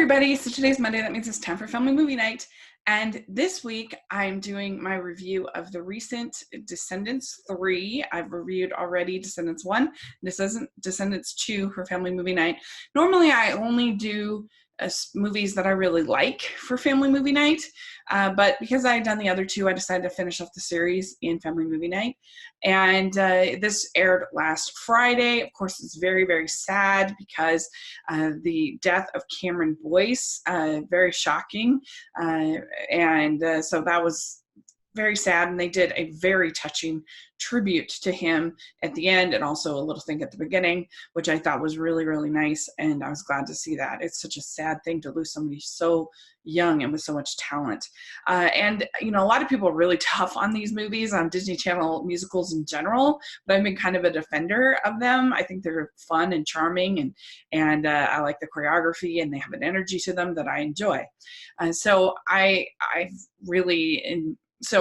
everybody. So today's Monday. That means it's time for family movie night. And this week I'm doing my review of the recent Descendants 3. I've reviewed already Descendants 1. This isn't Descendants 2 for family movie night. Normally I only do movies that I really like for family movie night. But because I had done the other two, I decided to finish off the series in family movie night. And this aired last Friday. Of course, it's very, very sad because the death of Cameron Boyce, very shocking. So that was very sad, and they did a very touching tribute to him at the end, and also a little thing at the beginning, which I thought was really, really nice, and I was glad to see that. It's such a sad thing to lose somebody so young and with so much talent. And, you know, a lot of people are really tough on these movies, on Disney Channel musicals in general, but I've been kind of a defender of them. I think they're fun and charming, and I like the choreography, and they have an energy to them that I enjoy. So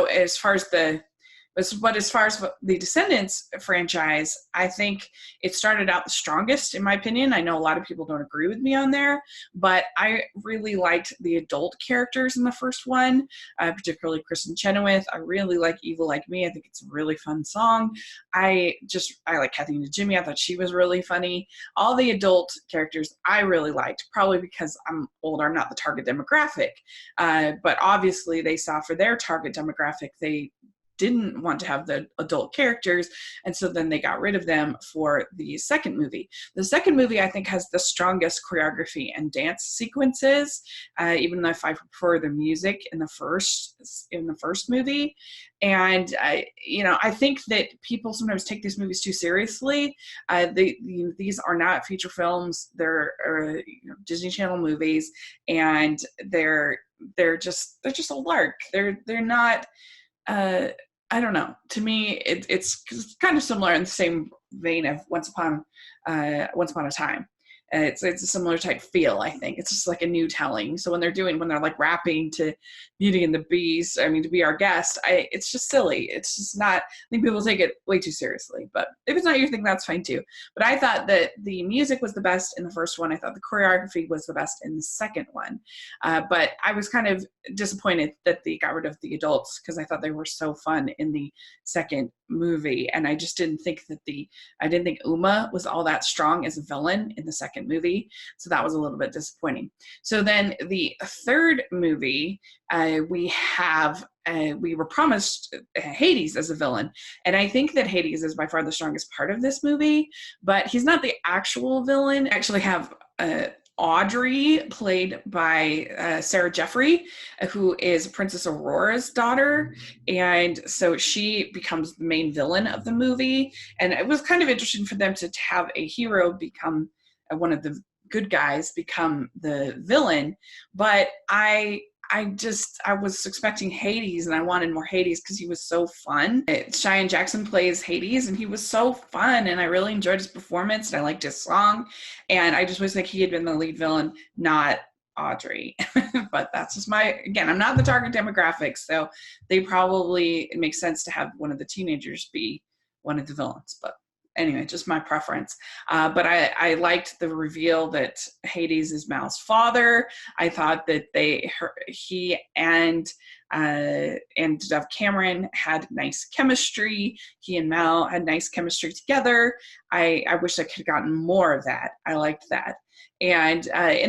as far as the Descendants franchise, I think it started out the strongest, in my opinion. I know a lot of people don't agree with me on there, but I really liked the adult characters in the first one, particularly Kristen Chenoweth. I really like Evil Like Me. I think it's a really fun song. I like Kathy and Jimmy. I thought she was really funny. All the adult characters I really liked, probably because I'm older, I'm not the target demographic. But obviously they saw for their target demographic, they didn't want to have the adult characters, and so then they got rid of them for the second movie. The second movie, I think, has the strongest choreography and dance sequences, even though I prefer the music in the first movie. And I think that people sometimes take these movies too seriously. These are not feature films; they're Disney Channel movies, and they're just a lark. They're not. I don't know. To me, it's kind of similar in the same vein of Once Upon a Time. It's a similar type feel, I think. It's just like a new telling. So when they're like rapping to Beauty and the Beast, to Be Our Guest, it's just silly. It's just not, I think people take it way too seriously. But if it's not your thing, that's fine too. But I thought that the music was the best in the first one. I thought the choreography was the best in the second one. But I was kind of disappointed that they got rid of the adults, because I thought they were so fun in the second movie. And I just didn't think Uma was all that strong as a villain in the second movie. So that was a little bit disappointing. So then the third movie, we were promised Hades as a villain. And I think that Hades is by far the strongest part of this movie, but he's not the actual villain. I actually have Audrey, played by Sarah Jeffery, who is Princess Aurora's daughter. And so she becomes the main villain of the movie. And it was kind of interesting for them to have a hero become one of the good guys, become the villain. But I was expecting Hades, and I wanted more Hades because he was so fun. Cheyenne Jackson plays Hades, and he was so fun, and I really enjoyed his performance, and I liked his song, and I just wish like he had been the lead villain, not Audrey. But that's just I'm not the target demographic, so it makes sense to have one of the teenagers be one of the villains. But anyway, just my preference. But I liked the reveal that Hades is Mal's father. I thought that he and Dove Cameron had nice chemistry. He and Mal had nice chemistry together. I wish I could have gotten more of that. I liked that. And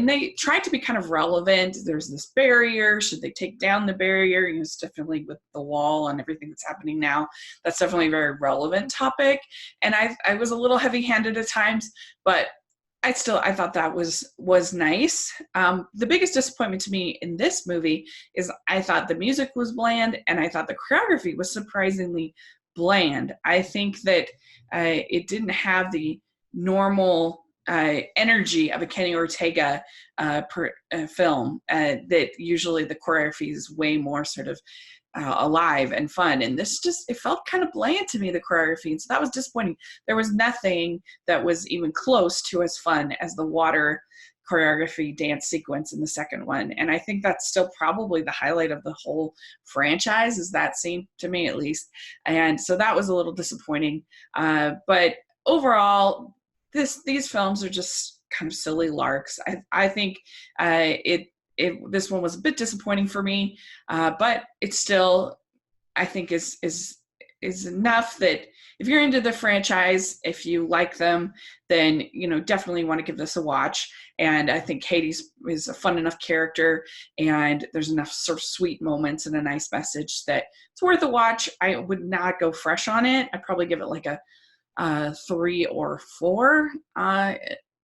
they tried to be kind of relevant. There's this barrier. Should they take down the barrier? It's definitely with the wall and everything that's happening now. That's definitely a very relevant topic. And I was a little heavy-handed at times, but I thought that was nice. The biggest disappointment to me in this movie is I thought the music was bland, and I thought the choreography was surprisingly bland. I think that it didn't have the normal energy of a Kenny Ortega film, that usually the choreography is way more sort of alive and fun, and it felt kind of bland to me, the choreography, and so that was disappointing. There was nothing that was even close to as fun as the water choreography dance sequence in the second one, and I think that's still probably the highlight of the whole franchise, is that scene, to me at least. And so that was a little disappointing, but overall these films are just kind of silly larks. I think this one was a bit disappointing for me, but it's still, I think is enough that if you're into the franchise, if you like them, then definitely want to give this a watch. And I think Hades is a fun enough character, and there's enough sort of sweet moments and a nice message that it's worth a watch. I would not go fresh on it. I'd probably give it like a 3 or 4.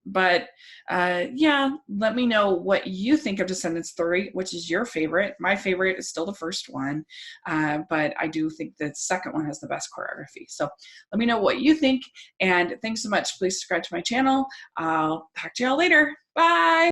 But yeah, let me know what you think of Descendants 3, which is your favorite. My favorite is still the first one, but I do think the second one has the best choreography. So let me know what you think, and thanks so much. Please subscribe to my channel. I'll talk to y'all later. Bye.